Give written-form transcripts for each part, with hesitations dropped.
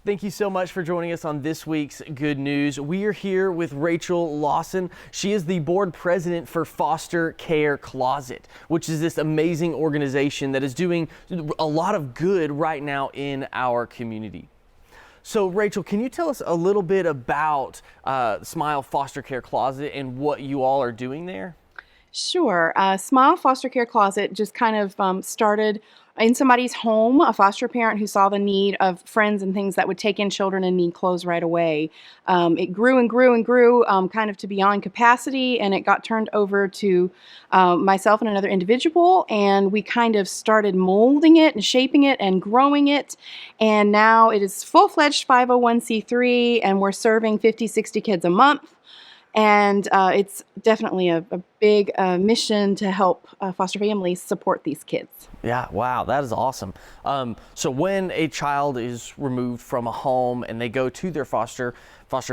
Thank you so much for joining us on this week's Good News. We are here with Rachel Lawson. She is the board president for Foster Care Closet, which is this amazing organization that is doing a lot of good right now in our community. So Rachel, can you tell us a little bit about Smile Foster Care Closet and what you all are doing there? Sure. Smile Foster Care Closet just kind of started in somebody's home, a foster parent who saw the need of friends and things that would take in children and need clothes right away. It grew and grew and grew kind of to beyond capacity, and it got turned over to myself and another individual, and we kind of started molding it and shaping it and growing it, and now it is full-fledged 501c3, and we're serving 50, 60 kids a month. And it's definitely a big mission to help foster families support these kids. Yeah, wow, that is awesome. So when a child is removed from a home and they go to their foster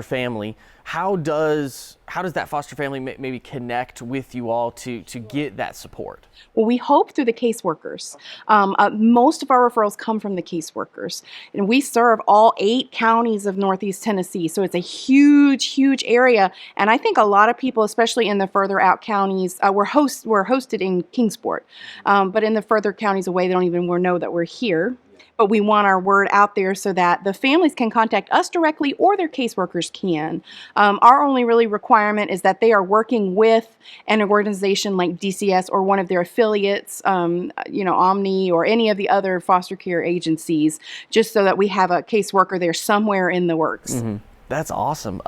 family, how does that foster family maybe connect with you all to get that support? Well, we hope through the caseworkers. Most of our referrals come from the caseworkers, and we serve all 8 counties of Northeast Tennessee, so it's a huge, huge area. And I think a lot of people, especially in the further out counties, we're hosted in Kingsport, but in the further counties away, they don't even know that we're here. But we want our word out there so that the families can contact us directly or their caseworkers can. Our only really requirement is that they are working with an organization like DCS or one of their affiliates, Omni or any of the other foster care agencies, just so that we have a caseworker there somewhere in the works. Mm-hmm. That's awesome.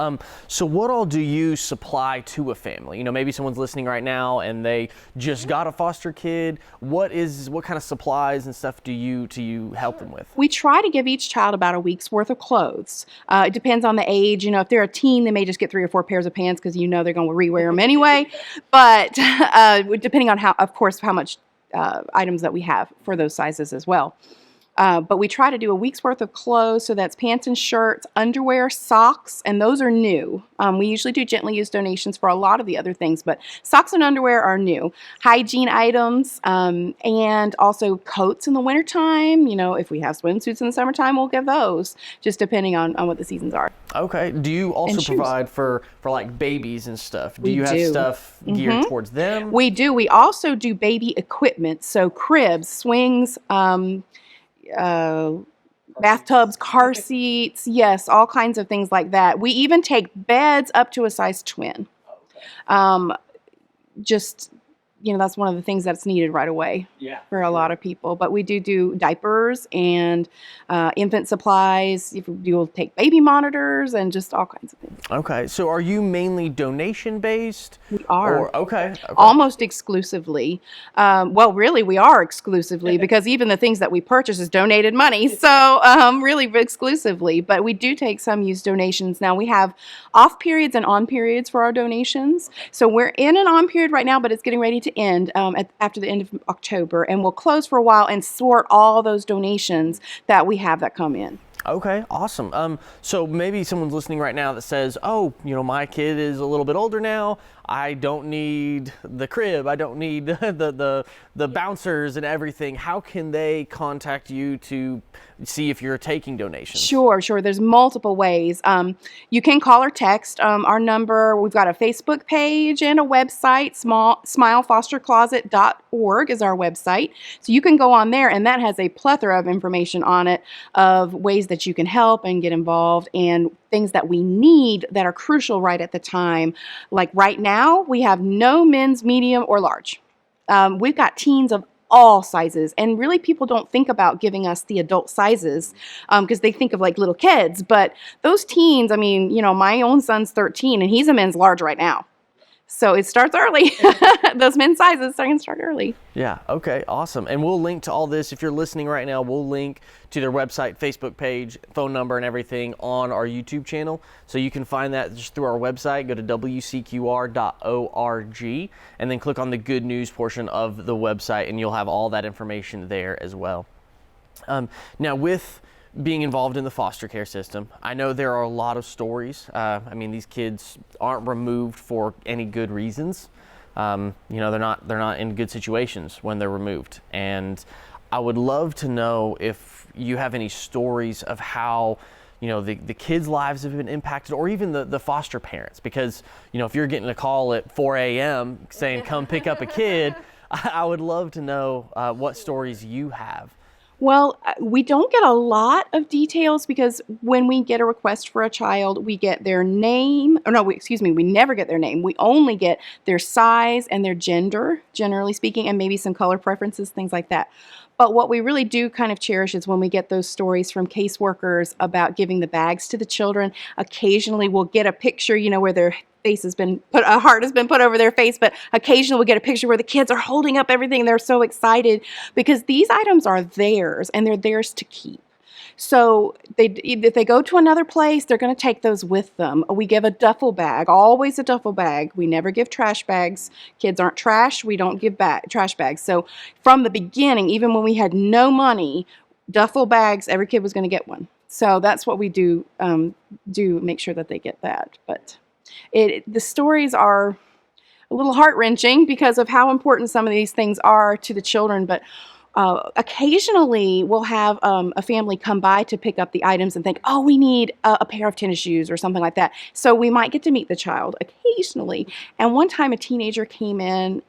So what all do you supply to a family? You know, maybe someone's listening right now and they just got a foster kid. What kind of supplies and stuff do you help them with? We try to give each child about a week's worth of clothes. It depends on the age. You know, if they're a teen, they may just get 3 or 4 pairs of pants because they're going to rewear them anyway. But depending on how much items that we have for those sizes as well. But we try to do a week's worth of clothes, so that's pants and shirts, underwear, socks, and those are new. We usually do gently used donations for a lot of the other things, but socks and underwear are new. Hygiene items, and also coats in the wintertime. You know, if we have swimsuits in the summertime, we'll give those, just depending on what the seasons are. Okay. Do you also provide for like babies and stuff? Do you have stuff geared towards them? We do. We also do baby equipment, so cribs, swings, bathtubs, car seats, yes, all kinds of things like that. We even take beds up to a size twin. That's one of the things that's needed right away for a lot of people. But we do diapers and infant supplies. You'll take baby monitors and just all kinds of things. Okay, so are you mainly donation based? We are. Okay. Almost exclusively. Really, we are exclusively because even the things that we purchase is donated money. So really exclusively. But we do take some used donations. Now we have off periods and on periods for our donations. So we're in an on period right now, but it's getting ready to end after the end of October, and we'll close for a while and sort all those donations that we have that come in. Okay, awesome. So maybe someone's listening right now that says, oh, my kid is a little bit older now. I don't need the crib. I don't need the bouncers and everything. How can they contact you to see if you're taking donations? Sure. There's multiple ways. You can call or text. Our number, we've got a Facebook page and a website, smilefostercloset.org is our website. So you can go on there, and that has a plethora of information on it of ways that you can help and get involved and things that we need that are crucial right at the time. Like right now, we have no men's medium or large. We've got teens of all sizes, and really people don't think about giving us the adult sizes because they think of like little kids, but those teens, my own son's 13 and he's a men's large right now. So it starts early. Those men's sizes can start early. Yeah. Okay. Awesome. And we'll link to all this. If you're listening right now, we'll link to their website, Facebook page, phone number, and everything on our YouTube channel. So you can find that just through our website. Go to wcqr.org and then click on the good news portion of the website, and you'll have all that information there as well. Now, with being involved in the foster care system, I know there are a lot of stories. These kids aren't removed for any good reasons. They're not in good situations when they're removed. And I would love to know if you have any stories of how the kids' lives have been impacted, or even the foster parents, because if you're getting a call at 4 a.m. saying come pick up a kid, I would love to know what stories you have. Well, we don't get a lot of details because when we get a request for a child, we get their name. Oh, no, excuse me, we never get their name. We only get their size and their gender, generally speaking, and maybe some color preferences, things like that. But what we really do kind of cherish is when we get those stories from caseworkers about giving the bags to the children. Occasionally we'll get a picture, where their face has been put, a heart has been put over their face, but occasionally we'll get a picture where the kids are holding up everything and they're so excited because these items are theirs and they're theirs to keep. So if they go to another place, they're going to take those with them. We give a duffel bag, always a duffel bag. We never give trash bags. Kids aren't trash. We don't give trash bags. So from the beginning, even when we had no money, duffel bags, every kid was going to get one. So that's what we do make sure that they get that. But the stories are a little heart-wrenching because of how important some of these things are to the children. But occasionally we'll have a family come by to pick up the items and think, oh, we need a pair of tennis shoes or something like that. So we might get to meet the child occasionally. And one time a teenager came in.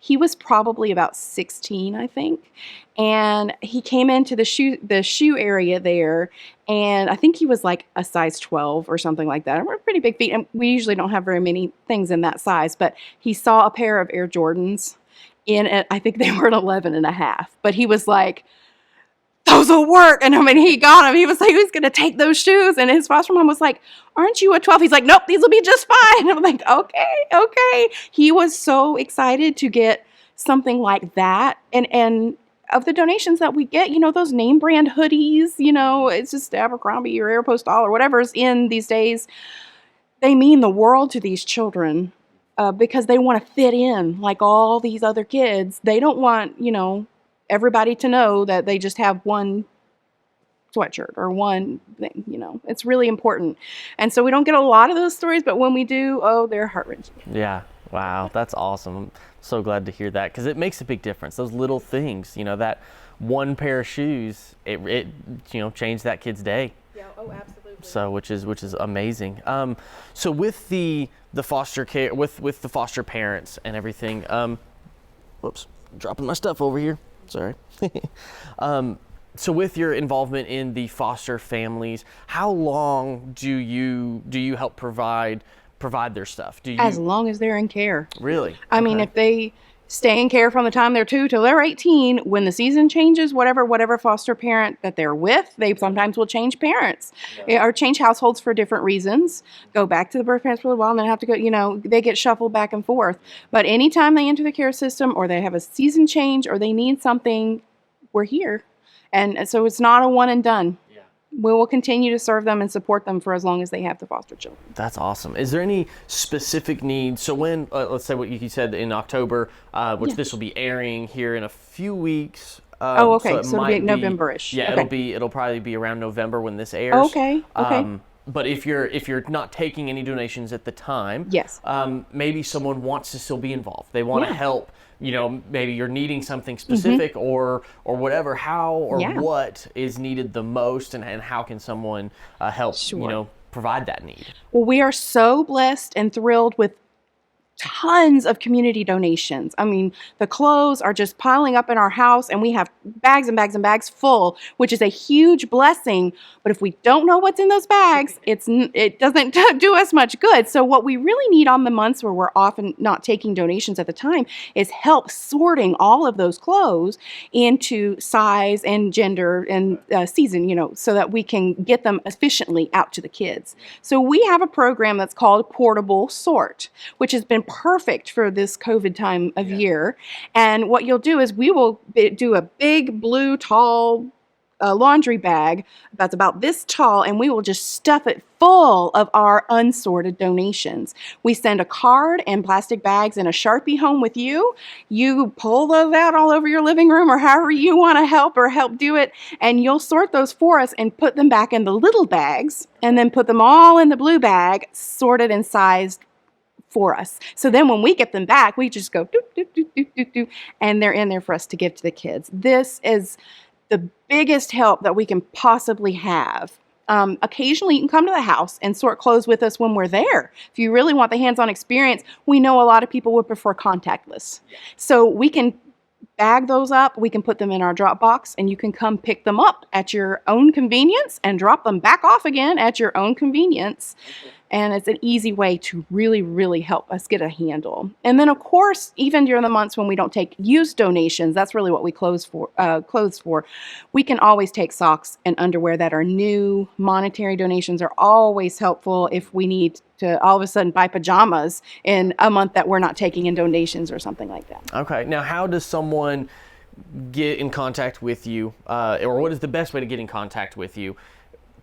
He was probably about 16, I think. And he came into the shoe area there, and I think he was like a size 12 or something like that. And we're pretty big feet, and we usually don't have very many things in that size. But he saw a pair of Air Jordans in it. I think they were an 11 and a half. But he was like, those will work. And I mean, he got them. He was like, who's going to take those shoes? And his foster mom was like, aren't you a 12? He's like, nope, these will be just fine. And I'm like, okay. He was so excited to get something like that. And of the donations that we get, those name brand hoodies, it's just Abercrombie or Aeropostale or whatever's in these days. They mean the world to these children because they want to fit in like all these other kids. They don't want, everybody to know that they just have one sweatshirt or one thing, it's really important. And so we don't get a lot of those stories, but when we do, they're heart-wrenching. Yeah. Wow. That's awesome. I'm so glad to hear that because it makes a big difference. Those little things, that one pair of shoes, it changed that kid's day. Yeah. Oh, absolutely. So, which is amazing. So with the foster care, with the foster parents and everything, whoops, dropping my stuff over here. Sorry. So with your involvement in the foster families, how long do you help provide their stuff? As long as they're in care. Really? I mean, if they stay in care from the time they're 2 till they're 18, when the season changes, whatever foster parent that they're with, they sometimes will change parents or change households for different reasons, go back to the birth parents for a while, and then have to go, they get shuffled back and forth. But anytime they enter the care system or they have a season change or they need something, we're here. And so it's not a one and done. We will continue to serve them and support them for as long as they have the foster children. That's awesome. Is there any specific needs? So when, let's say what you said in October, which this will be airing here in a few weeks. Okay. So it'll be November-ish. Yeah, okay. it'll probably be around November when this airs. Okay. But if you're not taking any donations at the time, yes, maybe someone wants to still be involved. They want to help. Maybe you're needing something specific or whatever. How or what is needed the most, and how can someone help? Provide that need. Well, we are so blessed and thrilled with tons of community donations. I mean, the clothes are just piling up in our house, and we have bags and bags and bags full, which is a huge blessing. But if we don't know what's in those bags, it doesn't do us much good. So what we really need on the months where we're often not taking donations at the time is help sorting all of those clothes into size and gender and season, so that we can get them efficiently out to the kids. So we have a program that's called Portable Sort, which has been perfect for this COVID time of year. And what you'll do is we will do a big blue tall laundry bag that's about this tall, and we will just stuff it full of our unsorted donations. We send a card and plastic bags and a Sharpie home with you. You pull those out all over your living room or however you want to help do it, and you'll sort those for us and put them back in the little bags and then put them all in the blue bag, sorted and sized for us. So then when we get them back, we just go doop, doop, doop, doop, doop, doop, and they're in there for us to give to the kids. This is the biggest help that we can possibly have Occasionally, you can come to the house and sort clothes with us when we're there. If you really want the hands-on experience, we know a lot of people would prefer contactless. So we can bag those up, we can put them in our drop box, and you can come pick them up at your own convenience and drop them back off again at your own convenience. And it's an easy way to really, really help us get a handle. And then, of course, even during the months when we don't take used donations, that's really what we clothes for. We can always take socks and underwear that are new. Monetary donations are always helpful if we need to all of a sudden buy pajamas in a month that we're not taking in donations or something like that. Okay. Now, how does someone get in contact with you, or what is the best way to get in contact with you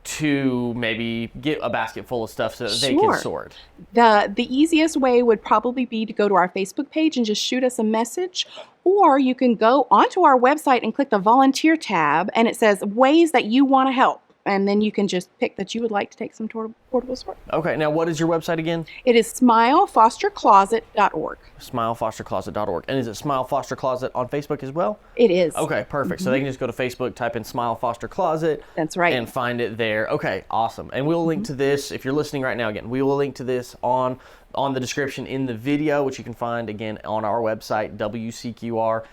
to maybe get a basket full of stuff so that they can sort? The easiest way would probably be to go to our Facebook page and just shoot us a message, or you can go onto our website and click the volunteer tab, and it says ways that you want to help. And then you can just pick that you would like to take some portable sort. Okay, now what is your website again? It is smilefostercloset.org. Smilefostercloset.org. And is it Smile Foster Closet on Facebook as well? It is. Okay, perfect. So they can just go to Facebook, type in Smile Foster Closet. That's right. And find it there. Okay, awesome. And we'll link to this, if you're listening right now, again, we will link to this on the description in the video, which you can find again on our website, wcqr.org,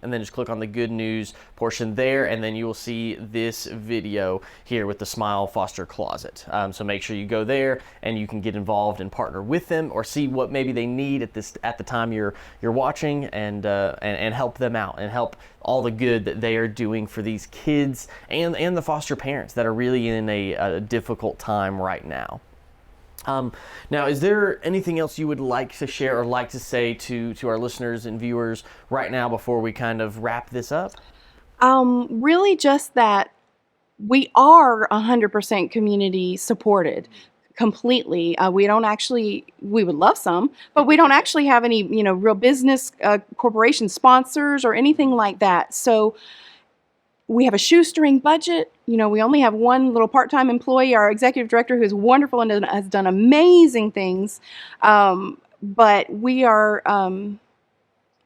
and then just click on the good news portion there, and then you will see this video here with the Smile Foster Closet. So make sure you go there and you can get involved and partner with them, or see what maybe they need at the time you're watching, and help them out and help all the good that they are doing for these kids and the foster parents that are really in a difficult time right now. Now, is there anything else you would like to share or like to say to our listeners and viewers right now before we kind of wrap this up? Really just that we are 100% community supported. Completely. We would love some, but we don't actually have any, real business corporation sponsors or anything like that. So we have a shoestring budget. We only have one little part-time employee, our executive director, who is wonderful and has done amazing things. But we can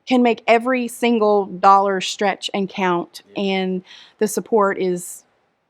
make every single dollar stretch and count. And the support is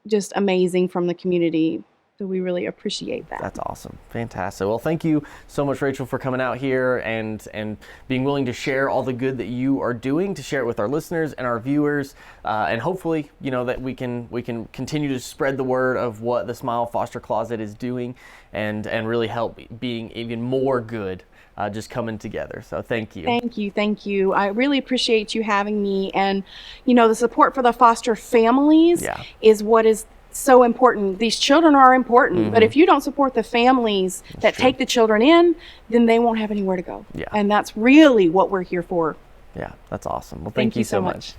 just amazing from the community. So we really appreciate that. That's awesome. Fantastic. Well, thank you so much, Rachel, for coming out here and being willing to share all the good that you are doing, to share it with our listeners and our viewers. And hopefully, that we can continue to spread the word of what the Smile Foster Closet is doing, and really help being even more good, just coming together. So thank you. Thank you. I really appreciate you having me. And, the support for the foster families is what is so important. These children are important, but if you don't support the families that take the children in, then they won't have anywhere to go. Yeah. And that's really what we're here for. Yeah, that's awesome. Well, thank you so much.